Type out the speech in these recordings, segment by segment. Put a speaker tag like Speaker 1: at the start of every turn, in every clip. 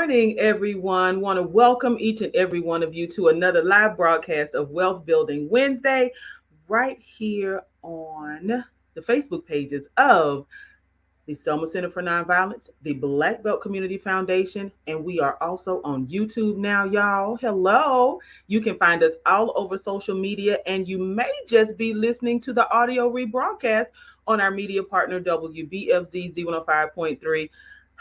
Speaker 1: morning, everyone. Want to welcome each and every one of you to another live broadcast of Wealth Building Wednesday, right here on the Facebook pages of the Selma Center for Nonviolence, the Black Belt Community Foundation, and we are also on YouTube now, y'all. Hello. You can find us all over social media, and you may just be listening to the audio rebroadcast on our media partner, WBFZ Z105.3.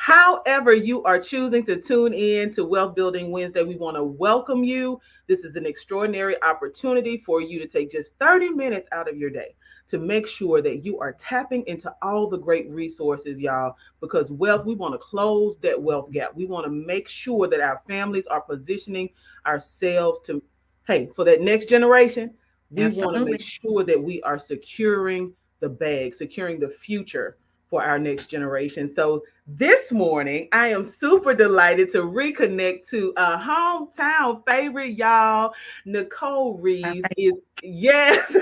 Speaker 1: However, you are choosing to tune in to Wealth Building Wednesday, we want to welcome you. This is an extraordinary opportunity for you to take just 30 minutes out of your day to make sure that you are tapping into all the great resources, y'all, because wealth, we want to close that wealth gap. We want to make sure that our families are positioning ourselves to, hey, for that next generation, we want to make
Speaker 2: Absolutely.
Speaker 1: sure that we are securing the bag, securing the future for our next generation. So this morning, I am super delighted to reconnect to a hometown favorite, y'all. Nicole
Speaker 2: Uh,
Speaker 1: Reeves is, yes.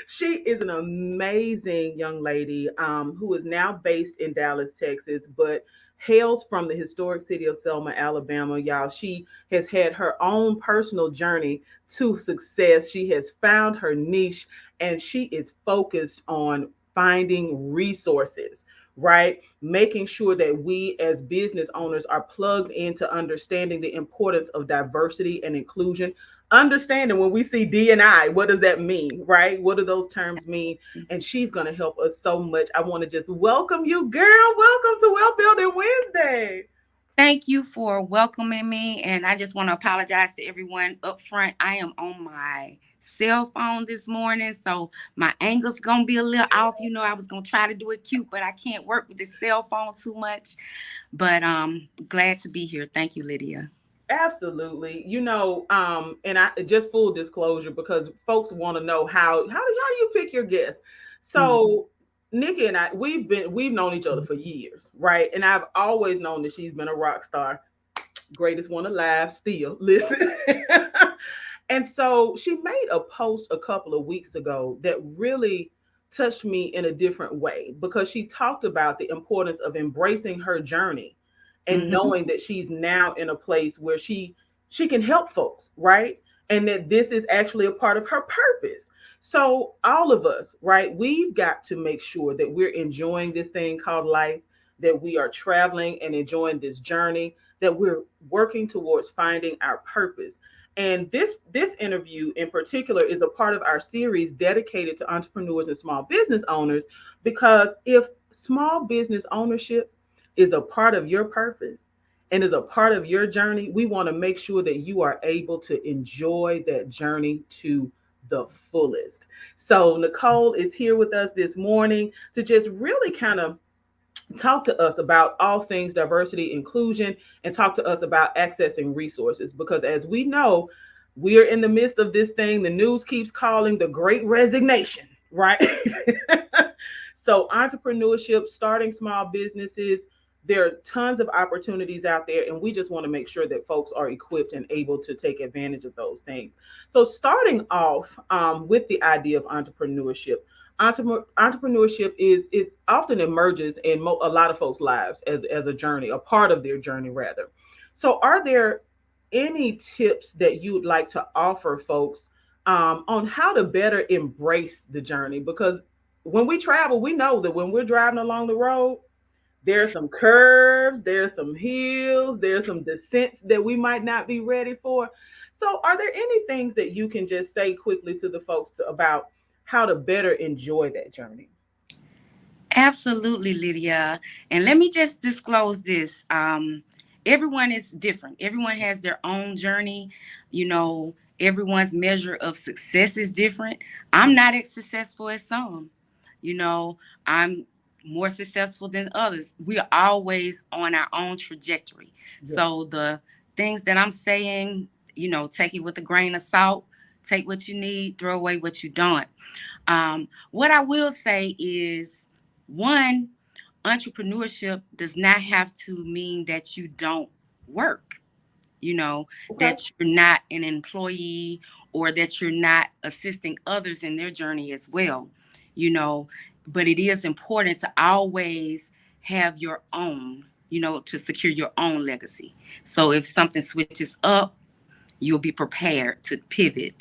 Speaker 1: She is an amazing young lady who is now based in Dallas, Texas, but hails from the historic city of Selma, Alabama. Y'all, she has had her own personal journey to success. She has found her niche and she is focused on finding resources. Right, making sure that we as business owners are plugged into understanding the importance of diversity and inclusion, understanding when we see D&I, what does that mean, right? What do those terms mean? And she's going to help us so much. I want to just welcome you, girl. Welcome to Wealth Building Wednesday.
Speaker 2: Thank you for welcoming me. And I just want to apologize to everyone up front. I am on my cell phone this morning, so my angle's going to be a little off. I was going to try to do it cute, but I can't work with this cell phone too much. But glad to be here. Thank you, Lydia.
Speaker 1: Absolutely. And I just full disclosure because folks want to know how do you pick your guests?
Speaker 2: Mm.
Speaker 1: So Nikki and I, we've known each other for years, right? And I've always known that she's been a rock star, greatest one alive still. Listen. And so she made a post a couple of weeks ago that really touched me in a different way because she talked about the importance of embracing her journey and
Speaker 2: Mm-hmm.
Speaker 1: knowing that she's now in a place where she can help folks, right? And that this is actually a part of her purpose. So all of us, right, we've got to make sure that we're enjoying this thing called life, that we are traveling and enjoying this journey, that we're working towards finding our purpose. And this interview in particular is a part of our series dedicated to entrepreneurs and small business owners, because if small business ownership is a part of your purpose and is a part of your journey, we want to make sure that you are able to enjoy that journey to the fullest. So Nicole is here with us this morning to just really kind of talk to us about all things diversity, inclusion, and talk to us about accessing resources. Because as we know, we are in the midst of this thing the news keeps calling the great resignation, right? So, entrepreneurship, starting small businesses, there are tons of opportunities out there, and we just want to make sure that folks are equipped and able to take advantage of those things. So, starting off with the idea of entrepreneurship, entrepreneurship is it often emerges in a lot of folks' lives as a journey, a part of their journey rather. So, are there any tips that you would like to offer folks on how to better embrace the journey? Because when we travel, we know that when we're driving along the road, there's some curves, there's some hills, there's some descents that we might not be ready for. So, are there any things that you can just say quickly to the folks about how to better enjoy that journey?
Speaker 2: Absolutely, Lydia. And let me just disclose this. Everyone is different. Everyone has their own journey. Everyone's measure of success is different. I'm not as successful as some. I'm more successful than others. We are always on our own trajectory.
Speaker 1: Yeah.
Speaker 2: So the things that I'm saying, take it with a grain of salt. Take what you need, throw away what you don't. What I will say is, one, entrepreneurship does not have to mean that you don't work,
Speaker 1: Okay.
Speaker 2: that you're not an employee or that you're not assisting others in their journey as well, you know. But it is important to always have your own. to secure your own legacy. So if something switches up, you'll be prepared to pivot.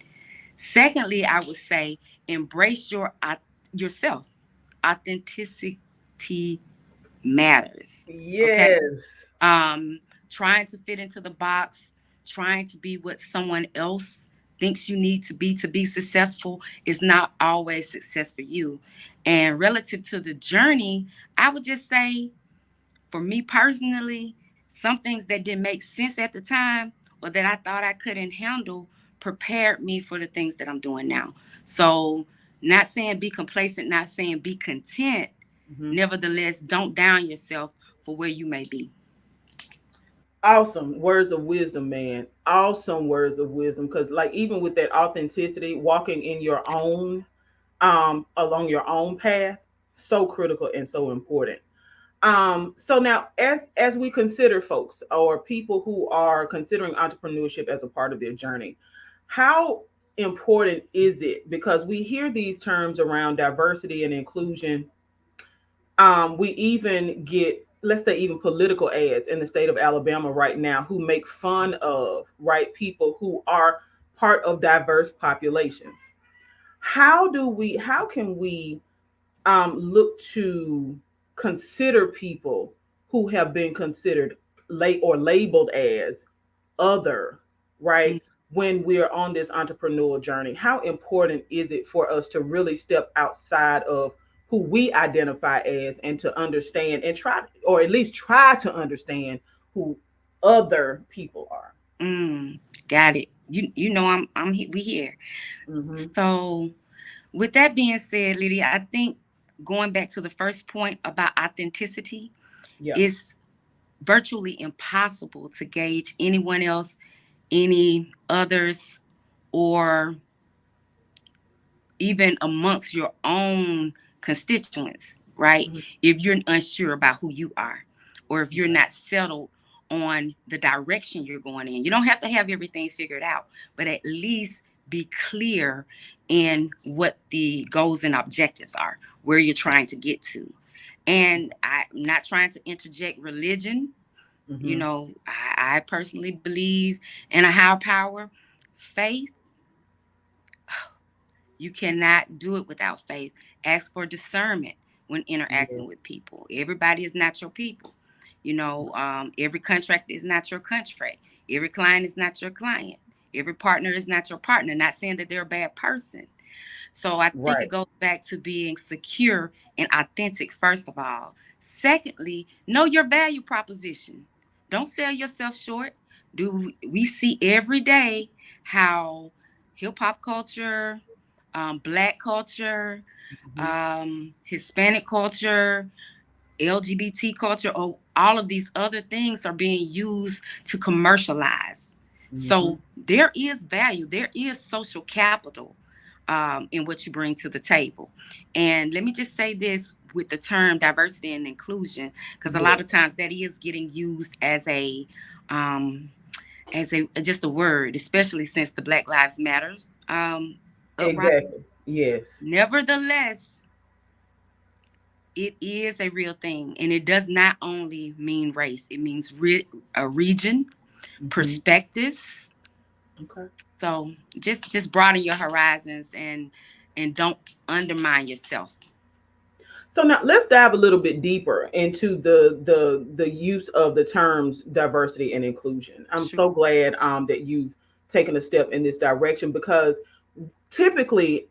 Speaker 2: Secondly, I would say embrace yourself. Authenticity matters. Okay.
Speaker 1: Yes.
Speaker 2: um, Trying to fit into the box, trying to be what someone else thinks you need to be successful is not always success for you. And relative to the journey, I would just say, for me personally, some things that didn't make sense at the time or that I thought I couldn't handle prepared me for the things that I'm doing now. So, not saying be complacent, not saying be content.
Speaker 1: Mhm.
Speaker 2: Nevertheless, don't down yourself for where you may be.
Speaker 1: Awesome words of wisdom, man. Awesome words of wisdom. Because, like, even with that authenticity, walking in your own, along your own path, so critical and so important. So now, as we consider folks or people who are considering entrepreneurship as a part of their journey, how important is it? Because we hear these terms around diversity and inclusion. We even get, let's say, even political ads in the state of Alabama right now who make fun of, right, people who are part of diverse populations. How can we look to consider people who have been considered late or labeled as other, right? When we're on this entrepreneurial journey, how important is it for us to really step outside of who we identify as and to understand and try, or at least try to understand who other people are?
Speaker 2: Mm, got it. We here.
Speaker 1: Mm-hmm.
Speaker 2: So with that being said, Lydia, I think going back to the first point about authenticity,
Speaker 1: Yeah.
Speaker 2: it's virtually impossible to gauge anyone else, any others, or even amongst your own constituents, right?
Speaker 1: Mm-hmm.
Speaker 2: If you're unsure about who you are, or if you're
Speaker 1: Right.
Speaker 2: not settled on the direction you're going in. You don't have to have everything figured out, but at least be clear in what the goals and objectives are, where you're trying to get to. And I'm not trying to interject religion.
Speaker 1: Mm-hmm.
Speaker 2: I personally believe in a higher power. Faith, you cannot do it without faith. Ask for discernment when interacting
Speaker 1: Yes.
Speaker 2: with people. Everybody is not your people. Every contract is not your contract. Every client is not your client. Every partner is not your partner. Not saying that they're a bad person. So I think it
Speaker 1: Right.
Speaker 2: goes back to being secure and authentic, first of all. Secondly, know your value proposition. Don't sell yourself short. Do we see every day how hip hop culture, black culture,
Speaker 1: Mm-hmm.
Speaker 2: Hispanic culture, LGBT culture, or all of these other things are being used to commercialize.
Speaker 1: Mm-hmm.
Speaker 2: So there is value, there is social capital in what you bring to the table. And let me just say this with the term diversity and inclusion, because a lot of
Speaker 1: Yes.
Speaker 2: times that is getting used um, as a just a word, especially since the Black Lives Matters uprising.
Speaker 1: Exactly. Yes.
Speaker 2: Nevertheless, it is a real thing, and it does not only mean race. It means a region,
Speaker 1: Mm-hmm.
Speaker 2: perspectives.
Speaker 1: Okay.
Speaker 2: So just broaden your horizons and don't undermine yourself.
Speaker 1: So now let's dive a little bit deeper into the use of the terms diversity and inclusion. I'm
Speaker 2: Sure.
Speaker 1: so glad that you've taken a step in this direction because typically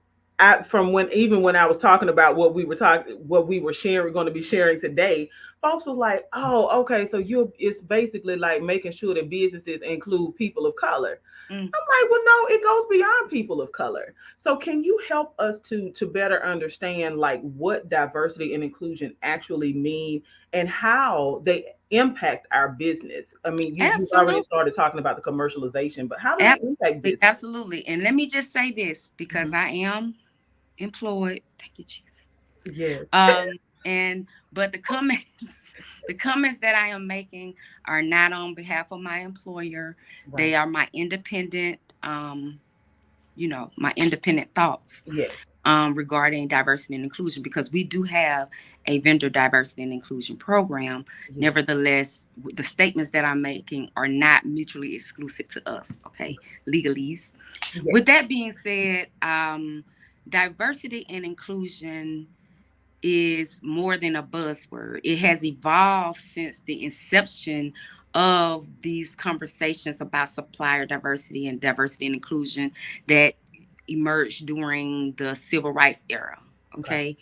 Speaker 1: from when even when I was talking about what we were sharing going to be sharing today, folks was like, "Oh, okay, so you it's basically like making sure that businesses include people of color."
Speaker 2: Mm,
Speaker 1: I'm like, well, no, it goes beyond people of color. So can you help us to better understand like what diversity and inclusion actually mean and how they impact our business? I mean, you've already
Speaker 2: absolutely.
Speaker 1: started talking about the commercialization, but how do they impact
Speaker 2: Absolutely.
Speaker 1: business?
Speaker 2: Absolutely. And let me just say this because
Speaker 1: Hmm.
Speaker 2: I am employed. Thank you, Jesus.
Speaker 1: Yes.
Speaker 2: And but the comments the comments that I am making are not on behalf of my employer.
Speaker 1: Right.
Speaker 2: They are my independent my independent thoughts.
Speaker 1: Yes.
Speaker 2: regarding diversity and inclusion, because we do have a vendor diversity and inclusion program.
Speaker 1: Yes.
Speaker 2: Nevertheless, the statements that I'm making are not mutually exclusive to us, okay? Legalese.
Speaker 1: Yes.
Speaker 2: With that being said, diversity and inclusion is more than a buzzword. It has evolved since the inception of these conversations about supplier diversity and diversity and inclusion that emerged during the civil rights era.
Speaker 1: Okay.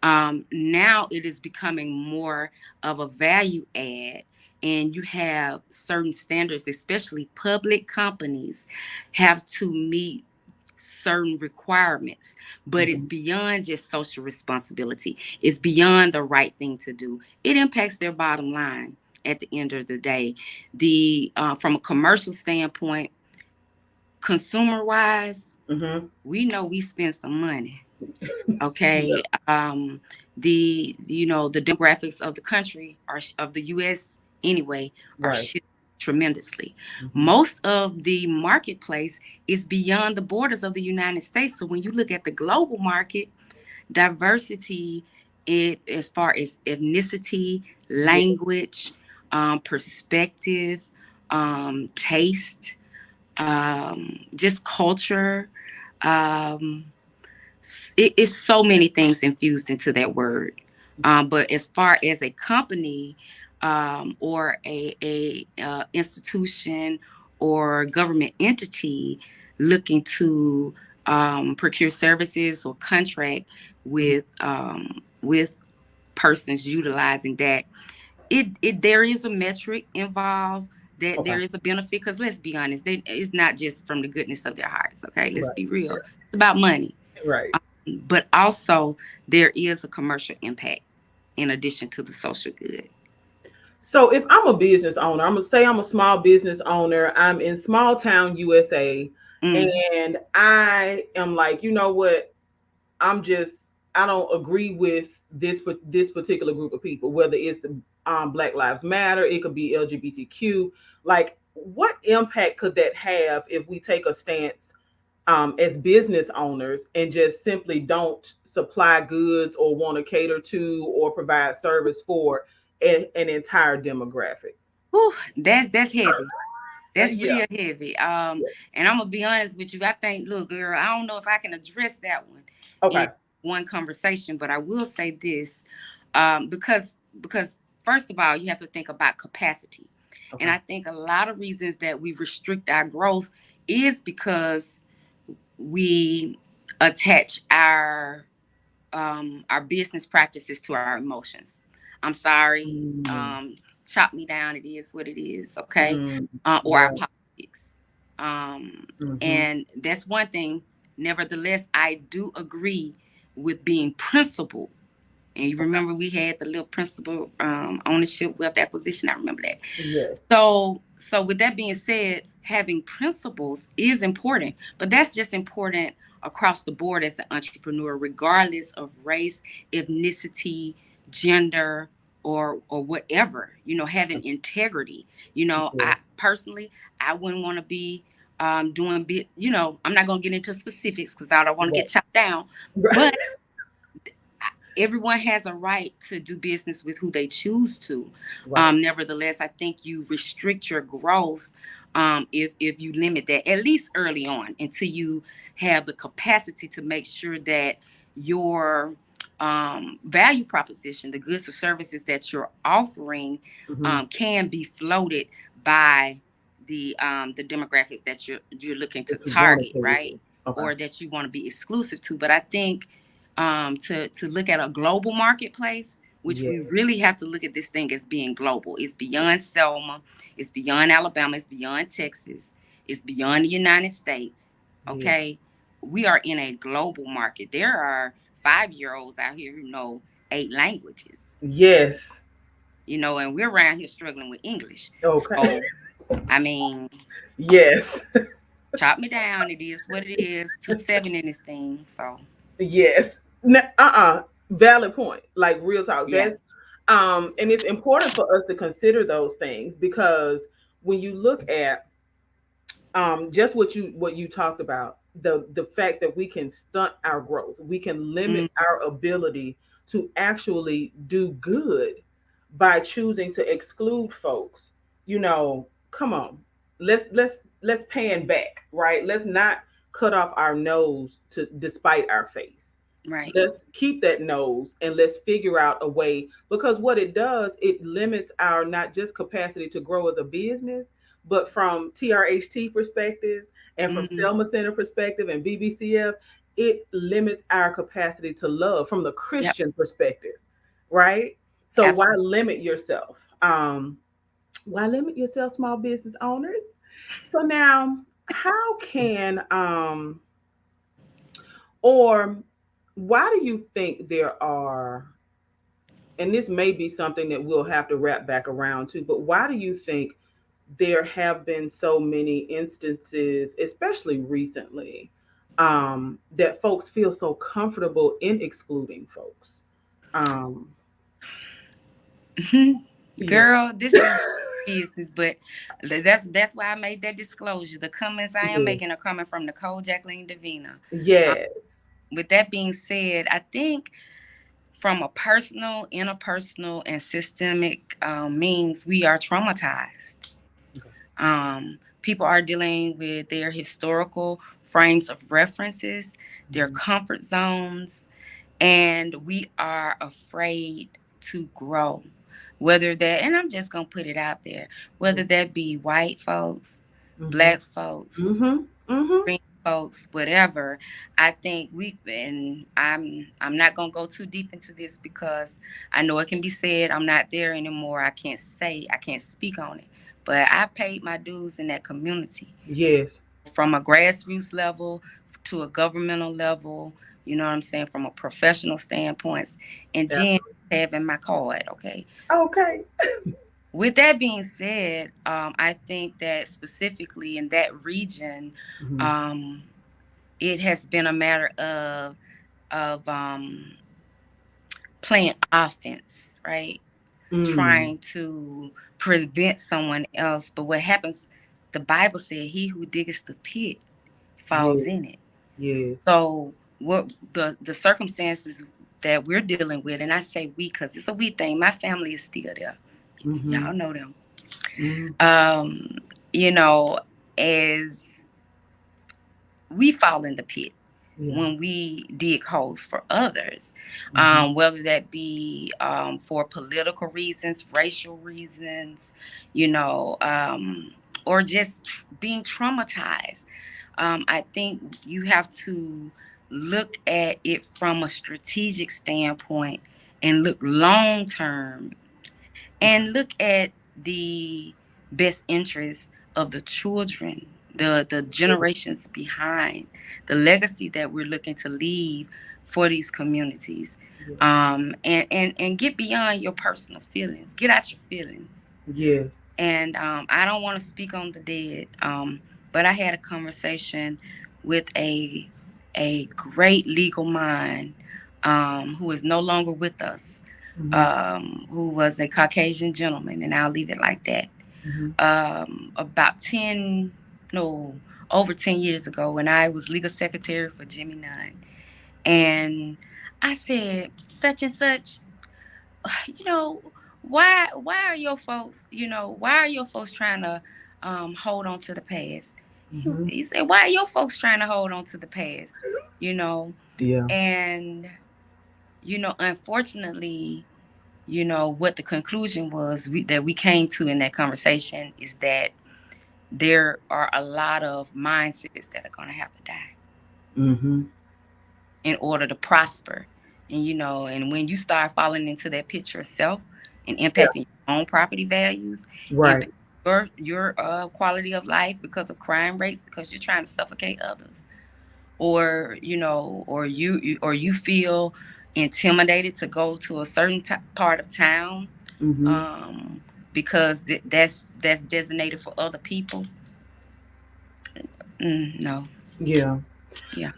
Speaker 2: Okay. Now it is becoming more of a value add, and you have certain standards, especially public companies have to meet certain requirements, but it's
Speaker 1: Hmm.
Speaker 2: beyond just social responsibility. It's beyond the right thing to do. It impacts their bottom line at the end of the day. The From a commercial standpoint, consumer wise,
Speaker 1: Hmm.
Speaker 2: we know we spend some money.
Speaker 1: Yeah.
Speaker 2: Okay. The demographics of the country are of the US anyway are
Speaker 1: Right.
Speaker 2: shifting tremendously.
Speaker 1: Hmm.
Speaker 2: Most of the marketplace is beyond the borders of the United States. So when you look at the global market, diversity, it as far as ethnicity,
Speaker 1: Yeah.
Speaker 2: language, perspective, taste, just culture, um, it's so many things infused into that word. But as far as a company, or a institution or government entity looking to procure services or contract
Speaker 1: Mhm.
Speaker 2: with persons utilizing that, it there is a metric involved, that
Speaker 1: Okay.
Speaker 2: there is a benefit, because let's be honest, it's not just from the goodness of their hearts. Okay, let's
Speaker 1: Right.
Speaker 2: be real.
Speaker 1: Right.
Speaker 2: It's about money.
Speaker 1: Right.
Speaker 2: But also there is a commercial impact in addition to the social good.
Speaker 1: So if I'm a business owner, I'm gonna say I'm a small business owner. I'm in small town USA,
Speaker 2: Mm,
Speaker 1: and I am like, you know what? I'm just I don't agree with this particular group of people. Whether it's the Black Lives Matter, it could be LGBTQ. Like, what impact could that have if we take a stance as business owners and just simply don't supply goods or want to cater to or provide service for an entire demographic?
Speaker 2: whew, that's heavy. That's
Speaker 1: Yeah.
Speaker 2: real heavy. And I'm gonna be honest with you. I think, look, girl, I don't know if I can address that one in
Speaker 1: Okay.
Speaker 2: one conversation, but I will say this, because first of all, you have to think about capacity, and
Speaker 1: Okay.
Speaker 2: I think a lot of reasons that we restrict our growth is because we attach our business practices to our emotions. I'm sorry.
Speaker 1: Mm,
Speaker 2: Chop me down. It is what it is. Okay.
Speaker 1: mm,
Speaker 2: Or our
Speaker 1: yeah.
Speaker 2: politics.
Speaker 1: Hmm.
Speaker 2: And that's one thing. Nevertheless, I do agree with being principled. And you
Speaker 1: Okay.
Speaker 2: remember we had the little principal ownership wealth acquisition. I remember that.
Speaker 1: Yes.
Speaker 2: So with that being said, having principles is important, but that's just important across the board as an entrepreneur, regardless of race, ethnicity, gender, or whatever. Having integrity. I
Speaker 1: Yes.
Speaker 2: personally, I wouldn't want to be doing bit. I'm not gonna get into specifics because I don't want to
Speaker 1: Right.
Speaker 2: get chopped down,
Speaker 1: Right.
Speaker 2: but everyone has a right to do business with who they choose to.
Speaker 1: Right.
Speaker 2: Nevertheless, I think you restrict your growth if you limit that, at least early on, until you have the capacity to make sure that your value proposition, the goods or services that you're offering,
Speaker 1: Hmm.
Speaker 2: can be floated by the demographics that you're looking to
Speaker 1: That you want to
Speaker 2: target,
Speaker 1: cater
Speaker 2: right?
Speaker 1: to. Okay.
Speaker 2: Or that you want to be exclusive to. But I think to look at a global marketplace, which
Speaker 1: Yeah.
Speaker 2: we really have to look at this thing as being global. It's beyond Selma, it's beyond Alabama, it's beyond Texas, it's beyond the United States.
Speaker 1: Yeah.
Speaker 2: Okay, we are in a global market. There are 5-year-olds out here who know 8 languages,
Speaker 1: Yes.
Speaker 2: and we're around here struggling with English.
Speaker 1: Okay.
Speaker 2: So, I mean,
Speaker 1: Yes.
Speaker 2: chop me down. It is what it is. 2-7 in this thing. So,
Speaker 1: Yes. Valid point. Like, real talk.
Speaker 2: yeah.
Speaker 1: And it's important for us to consider those things because when you look at just what you talked about, the fact that we can stunt our growth, we can limit
Speaker 2: Mm,
Speaker 1: our ability to actually do good by choosing to exclude folks. You know, come on, let's pan back, right? Let's not cut off our nose to despite our face.
Speaker 2: right.
Speaker 1: Let's keep that nose and let's figure out a way, because what it does, it limits our not just capacity to grow as a business, but from TRHT perspective and from
Speaker 2: Mm,
Speaker 1: Selma Center perspective and BBCF, it limits our capacity to love from the
Speaker 2: yep.
Speaker 1: Christian perspective, right? So
Speaker 2: Absolutely.
Speaker 1: why limit yourself, small business owners? So now, how can or why do you think there are, and this may be something that we'll have to wrap back around to, but why do you think there have been so many instances, especially recently, that folks feel so comfortable in excluding folks? Um, yeah.
Speaker 2: Girl, this is business, but that's why I made that disclosure. The comments I am
Speaker 1: Yeah.
Speaker 2: making are coming from Nicole Jacqueline Davina. Um,
Speaker 1: Yes.
Speaker 2: with that being said, I think from a personal, interpersonal, and systemic means, we are traumatized.
Speaker 1: Okay.
Speaker 2: People are dealing with their historical frames of references, their
Speaker 1: Mhm.
Speaker 2: comfort zones, and we are afraid to grow. Whether that, and I'm just gonna put it out there, whether that be white folks,
Speaker 1: Mhm.
Speaker 2: black folks,
Speaker 1: Mhm. Mhm.
Speaker 2: green folks, whatever. I think we've been. I'm not gonna go too deep into this because I know it can be said. I'm not there anymore. I can't speak on it. But I paid my dues in that community,
Speaker 1: Yes.
Speaker 2: from a grassroots level to a governmental level, you know what I'm saying, from a professional standpoint, and Jen
Speaker 1: Absolutely.
Speaker 2: having my card, okay?
Speaker 1: Okay.
Speaker 2: With that being said, I think that specifically in that region,
Speaker 1: Mhm.
Speaker 2: um, it has been a matter of playing offense, right?
Speaker 1: Mm.
Speaker 2: Trying to prevent someone else. But what happens, the Bible said, he who diggeth the pit falls
Speaker 1: Yes.
Speaker 2: in it.
Speaker 1: Yes.
Speaker 2: So what the circumstances that we're dealing with, and I say we because it's a we thing. My family is still there.
Speaker 1: Mhm.
Speaker 2: Y'all know them.
Speaker 1: Mhm.
Speaker 2: Um, you know, as we fall in the pit
Speaker 1: Yeah.
Speaker 2: when we dig holes for others,
Speaker 1: Mhm.
Speaker 2: whether that be for political reasons, racial reasons, you know, or just being traumatized. I think you have to look at it from a strategic standpoint and look long term
Speaker 1: Okay.
Speaker 2: and look at the best interests of the children, the
Speaker 1: Yeah.
Speaker 2: generations behind, the legacy that we're looking to leave for these communities.
Speaker 1: Yeah.
Speaker 2: And get beyond your personal feelings. Get out your feelings.
Speaker 1: Yes.
Speaker 2: And I don't want to speak on the dead, but I had a conversation with a great legal mind, who is no longer with us,
Speaker 1: Mhm.
Speaker 2: who was a Caucasian gentleman, and I'll leave it like that.
Speaker 1: Mhm.
Speaker 2: About 10, no, over 10 years ago, when I was legal secretary for Jimmy Nunn. And I said, such and such, you know, why are your folks, why are your folks trying to hold on to the past?
Speaker 1: Mhm.
Speaker 2: He said, why are your folks trying to hold on to the past? You know,
Speaker 1: Yeah.
Speaker 2: and unfortunately, what the conclusion was that we came to in that conversation is that there are a lot of mindsets that are going to have to die
Speaker 1: Mhm.
Speaker 2: in order to prosper. And and when you start falling into that pit yourself and
Speaker 1: Yeah.
Speaker 2: impacting your own property values,
Speaker 1: Right.
Speaker 2: impact your quality of life because of crime rates, because you're trying to suffocate others, or or you feel intimidated to go to a certain part of town,
Speaker 1: Mhm.
Speaker 2: um, because that's designated for other people. No,
Speaker 1: Yeah.
Speaker 2: yeah.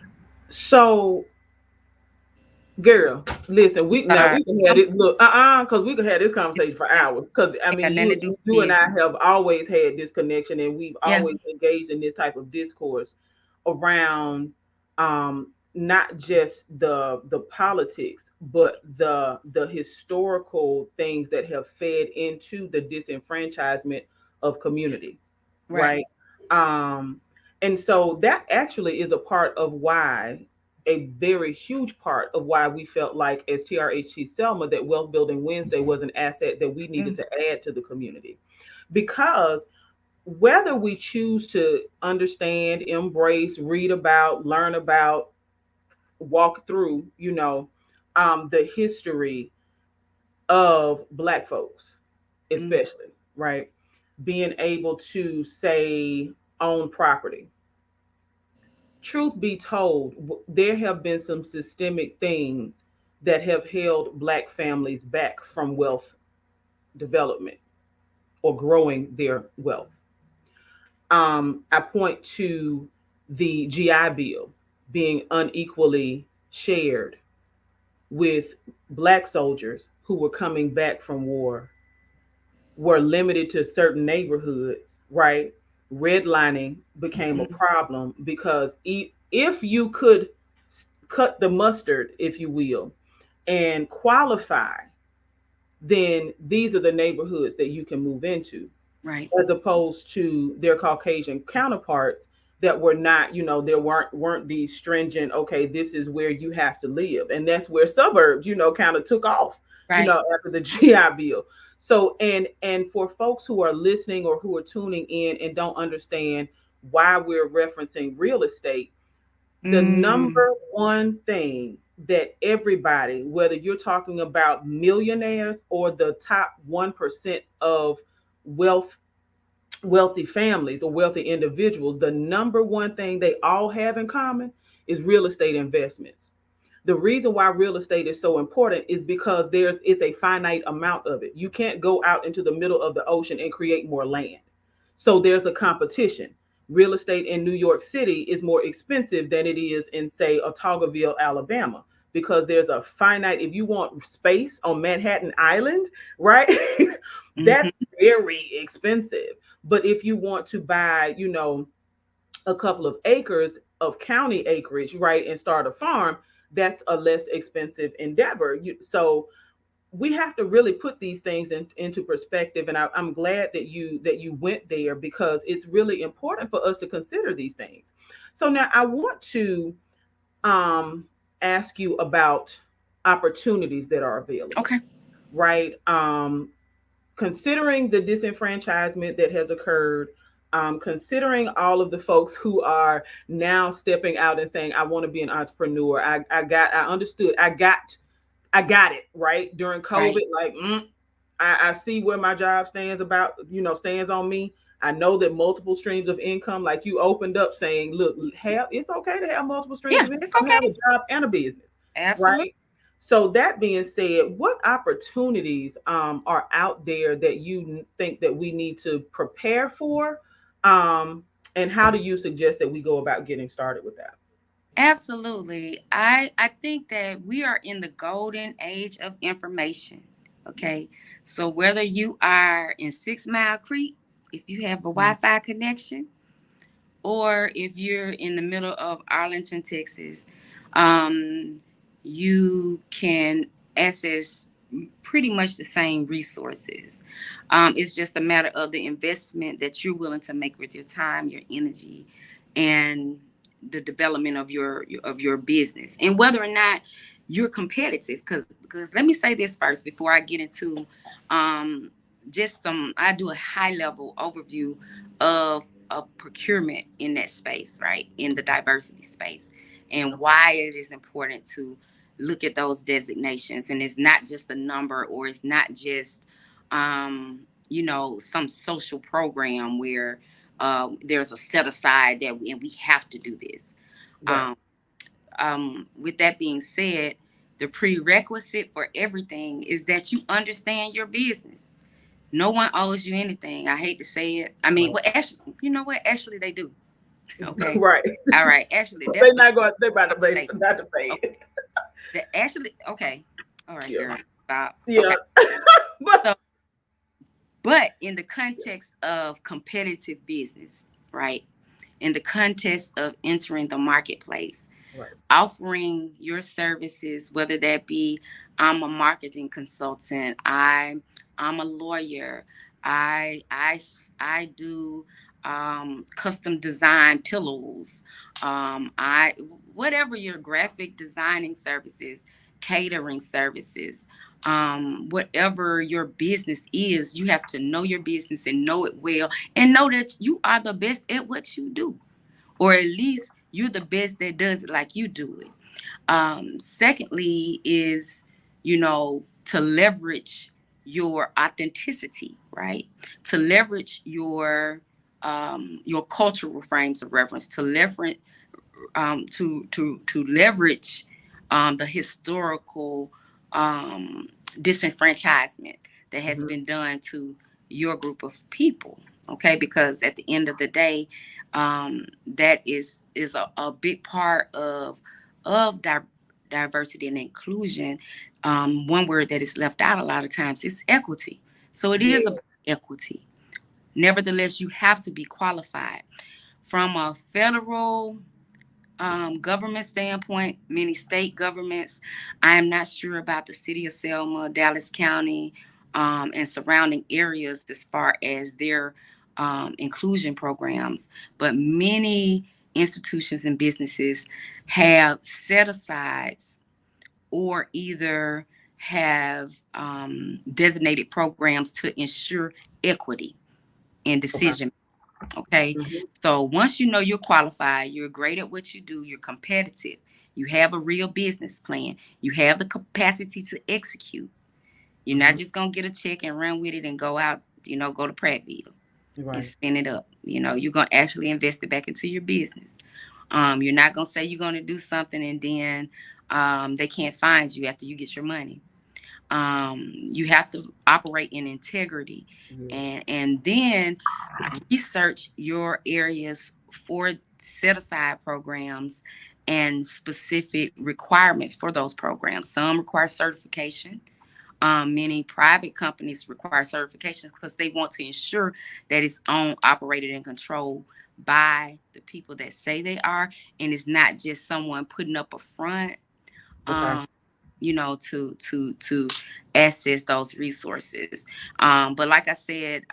Speaker 1: So, girl, listen,
Speaker 2: I'm sorry.
Speaker 1: we can have
Speaker 2: I'm
Speaker 1: it. Look, because we could have this conversation for
Speaker 2: sorry.
Speaker 1: hours. Because I
Speaker 2: Ain't
Speaker 1: mean,
Speaker 2: got nothing to do
Speaker 1: you
Speaker 2: with
Speaker 1: and I
Speaker 2: business.
Speaker 1: have always had this connection, and we've
Speaker 2: Yeah.
Speaker 1: always engaged in this type of discourse. around not just the politics, but the historical things that have fed into the disenfranchisement of community,
Speaker 2: Right.
Speaker 1: right? Um, and so that actually is a part of why, a very huge part of why we felt like, as TRHT Selma, that Wealth Building Wednesday was an asset that we needed
Speaker 2: Mm,
Speaker 1: to add to the community. Because whether we choose to understand, embrace, read about, learn about, walk through, the history of Black folks,
Speaker 2: mm,
Speaker 1: especially, right? Being able to say, own property. Truth be told, there have been some systemic things that have held Black families back from wealth development or growing their wealth. I point to the GI Bill being unequally shared with Black soldiers who were coming back from war, were limited to certain neighborhoods, right? Redlining became a
Speaker 2: mm,
Speaker 1: problem because if you could cut the mustard, if you will, and qualify, then these are the neighborhoods that you can move into,
Speaker 2: right.
Speaker 1: as opposed to their Caucasian counterparts that were not, there weren't these stringent, okay, this is where you have to live. And that's where suburbs, kind of took off,
Speaker 2: Right.
Speaker 1: after the GI Bill. So and for folks who are listening or who are tuning in and don't understand why we're referencing real estate, the
Speaker 2: Mm,
Speaker 1: number one thing that everybody, whether you're talking about millionaires or the top 1% of wealth wealthy families or wealthy individuals, the number one thing they all have in common is real estate investments. The reason why real estate is so important is because there's is a finite amount of it. You can't go out into the middle of the ocean and create more land. So there's a competition. Real estate in New York City is more expensive than it is in, say, Otagoville, Alabama, because there's a finite, if you want space on Manhattan Island, right? That's
Speaker 2: mhm,
Speaker 1: very expensive. But if you want to buy, a couple of acres of county acreage, right, and start a farm, that's a less expensive endeavor. So we have to really put these things into perspective, and I'm glad that you went there, because it's really important for us to consider these things. So now I want to um, ask you about opportunities that are available,
Speaker 2: okay.
Speaker 1: right? Considering the disenfranchisement that has occurred, considering all of the folks who are now stepping out and saying, I want to be an entrepreneur. I understood. I got it right during COVID.
Speaker 2: Right.
Speaker 1: Like, I see where my job stands on me. I know that multiple streams of income, like you opened up saying, look, it's okay to have multiple streams
Speaker 2: Yeah,
Speaker 1: of
Speaker 2: it's
Speaker 1: income, have a
Speaker 2: okay.
Speaker 1: job and a business,
Speaker 2: Absolutely.
Speaker 1: right? So that being said, what opportunities are out there that you think that we need to prepare for, um, and how do you suggest that we go about getting started with that?
Speaker 2: Absolutely. I think that we are in the golden age of information. Okay. So whether you are in 6 Mile Creek, if you have a
Speaker 1: Mm.
Speaker 2: Wi-Fi connection, or if you're in the middle of Arlington, Texas, um, you can access pretty much the same resources. It's just a matter of the investment that you're willing to make with your time, your energy, and the development of your business, and whether or not you're competitive. Because let me say this first before I get into um, just some. I do a high level overview of procurement in that space, right? In the diversity space, and why it is important to look at those designations. And it's not just a number, or it's not just, some social program where there's a set aside that and we have to do this.
Speaker 1: Right.
Speaker 2: Um, with that being said, the prerequisite for everything is that you understand your business. No one owes you anything. I hate to say it. I mean,
Speaker 1: Right.
Speaker 2: well, actually, you know what? Actually, they do. Okay.
Speaker 1: Right.
Speaker 2: All right. Actually, that's
Speaker 1: They're
Speaker 2: the
Speaker 1: not going. They're about to pay.
Speaker 2: conversation.
Speaker 1: Not to pay
Speaker 2: Okay.
Speaker 1: it.
Speaker 2: Actually, okay. All right,
Speaker 1: Yeah.
Speaker 2: girl. Stop.
Speaker 1: Yeah.
Speaker 2: Okay.
Speaker 1: But
Speaker 2: So, but in the context of competitive business, right? in the context of entering the marketplace,
Speaker 1: Right.
Speaker 2: offering your services, whether that be I'm a marketing consultant, I'm a lawyer, I I I do custom design pillows, I whatever your graphic designing services, catering services, whatever your business is, you have to know your business and know it well, and know that you are the best at what you do, or at least you're the best that does it like you do it. Secondly, is to leverage your authenticity, right? To leverage your cultural frames of reference, to leverage to leverage the historical disenfranchisement that has
Speaker 1: Hmm.
Speaker 2: been done to your group of people. Okay, because at the end of the day, that is a big part of diversity and inclusion. One word that is left out a lot of times is equity. So it is
Speaker 1: Yeah.
Speaker 2: about equity. Nevertheless, you have to be qualified from a federal government standpoint, many state governments. I am not sure about the city of Selma, Dallas County, and surrounding areas as far as their inclusion programs, but many institutions and businesses have set asides or either have designated programs to ensure equity in
Speaker 1: Okay.
Speaker 2: decision. Okay.
Speaker 1: Hmm.
Speaker 2: So once you know you're qualified, you're great at what you do, you're competitive, you have a real business plan, you have the capacity to execute. You're not
Speaker 1: Hmm.
Speaker 2: just going to get a check and run with it and go out, go to Prattville and
Speaker 1: Right.
Speaker 2: spend it up. You're going to actually invest it back into your business. You're not going to say you're going to do something and then they can't find you after you get your money. You have to operate in integrity,
Speaker 1: Yes.
Speaker 2: and then research your areas for set aside programs and specific requirements for those programs. Some require certification. Many private companies require certifications because they want to ensure that it's owned, operated, and controlled by the people that say they are, and it's not just someone putting up a front.
Speaker 1: Okay.
Speaker 2: Um, to access those resources. But like I said,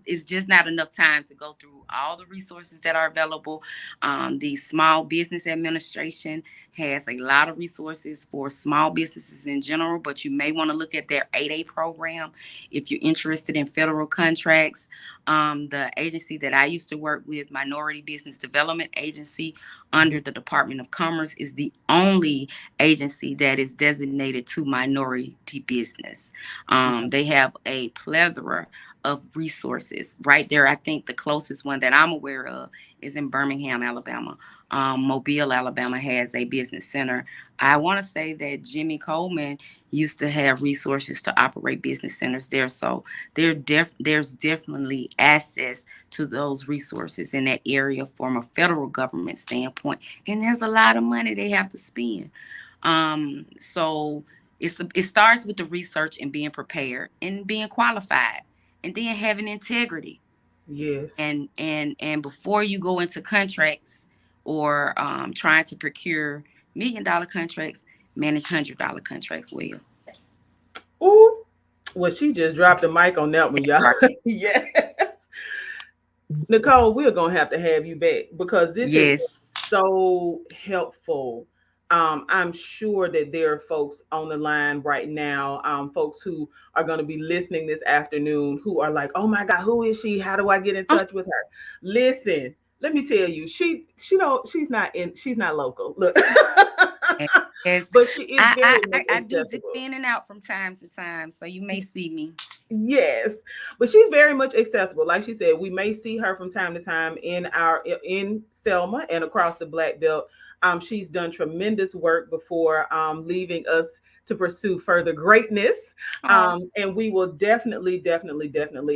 Speaker 2: it's just not enough time to go through all the resources that are available. The Small Business Administration has a lot of resources for small businesses in general, but you may want to look at their 8A program if you're interested in federal contracts. The agency that I used to work with, Minority Business Development Agency,
Speaker 1: Hmm.
Speaker 2: under the Department of Commerce, is the only agency that is designated to minority business.
Speaker 1: Okay.
Speaker 2: They have a plethora of resources right there. I think the closest one that I'm aware of is in Birmingham, Alabama. Mobile, Alabama has a business center. I want to say that Jimmy Coleman used to have resources to operate business centers there. So there's definitely access to those resources in that area from a federal government standpoint. And there's a lot of money they have to spend. So it starts with the research and being prepared and being qualified, and then having integrity.
Speaker 1: Yes.
Speaker 2: And before you go into contracts or trying to procure $1 million contracts, manage $100 contracts well.
Speaker 1: Ooh. Well, she just dropped the mic on that one, y'all.
Speaker 2: Right.
Speaker 1: Yeah. Nicole, we're gonna have to have you back because this has
Speaker 2: Yes.
Speaker 1: been so helpful. I'm sure that there are folks on the line right now, folks who are going to be listening this afternoon who are like, "Oh my God, who is she? How do I get in
Speaker 2: Oh,
Speaker 1: touch with her?" Listen, let me tell you, she's not local. Look,
Speaker 2: yes.
Speaker 1: but she is very much
Speaker 2: I do dip
Speaker 1: accessible.
Speaker 2: in and out from time to time, so you may see me.
Speaker 1: Yes, but she's very much accessible. Like she said, we may see her from time to time in Selma and across the Black Belt. She's done tremendous work before leaving us to pursue further greatness.
Speaker 2: Oh,
Speaker 1: And we will definitely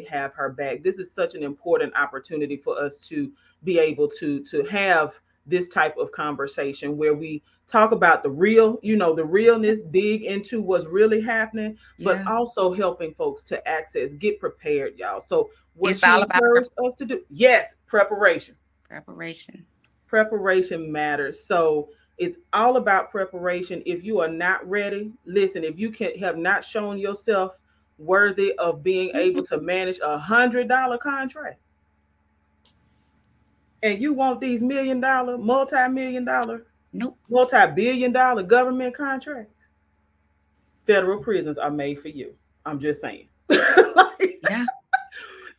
Speaker 1: have her back. This is such an important opportunity for us to be able to have this type of conversation where we talk about the real, the realness, dig into what's really happening, but
Speaker 2: yeah.
Speaker 1: also helping folks to access, get prepared, y'all. So what
Speaker 2: It's
Speaker 1: she
Speaker 2: all about
Speaker 1: encouraged us to do, yes, preparation.
Speaker 2: Preparation.
Speaker 1: Preparation matters. So it's all about preparation. If you are not ready, listen, if you can have not shown yourself worthy of being able to manage $100 contract and you want these $1 million, multi-million-dollar,
Speaker 2: Nope.
Speaker 1: multi-billion-dollar government contracts, federal prisons are made for you. I'm just saying. Like,
Speaker 2: Yeah.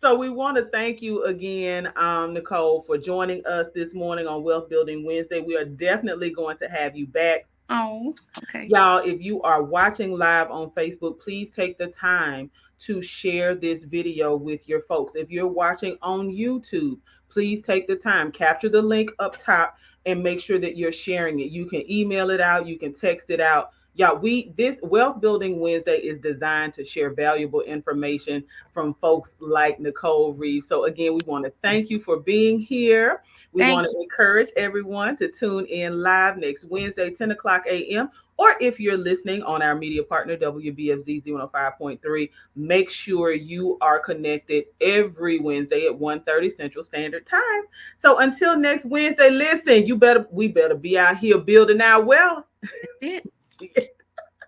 Speaker 1: so we want to thank you again, Nicole, for joining us this morning on Wealth Building Wednesday. We are definitely going to have you back.
Speaker 2: Oh, okay.
Speaker 1: Y'all, if you are watching live on Facebook, please take the time to share this video with your folks. If you're watching on YouTube, please take the time, capture the link up top, and make sure that you're sharing it. You can email it out, you can text it out. Y'all, this Wealth Building Wednesday is designed to share valuable information from folks like Nicole Reeves. So again, we want to thank you for being here. We want
Speaker 2: Thank
Speaker 1: to encourage everyone to tune in live next Wednesday, 10 o'clock a.m. Or if you're listening on our media partner, WBFZ 105.3, make sure you are connected every Wednesday at 1:30 Central Standard Time. So until next Wednesday, listen, we better be out here building our wealth.
Speaker 2: you. That's it.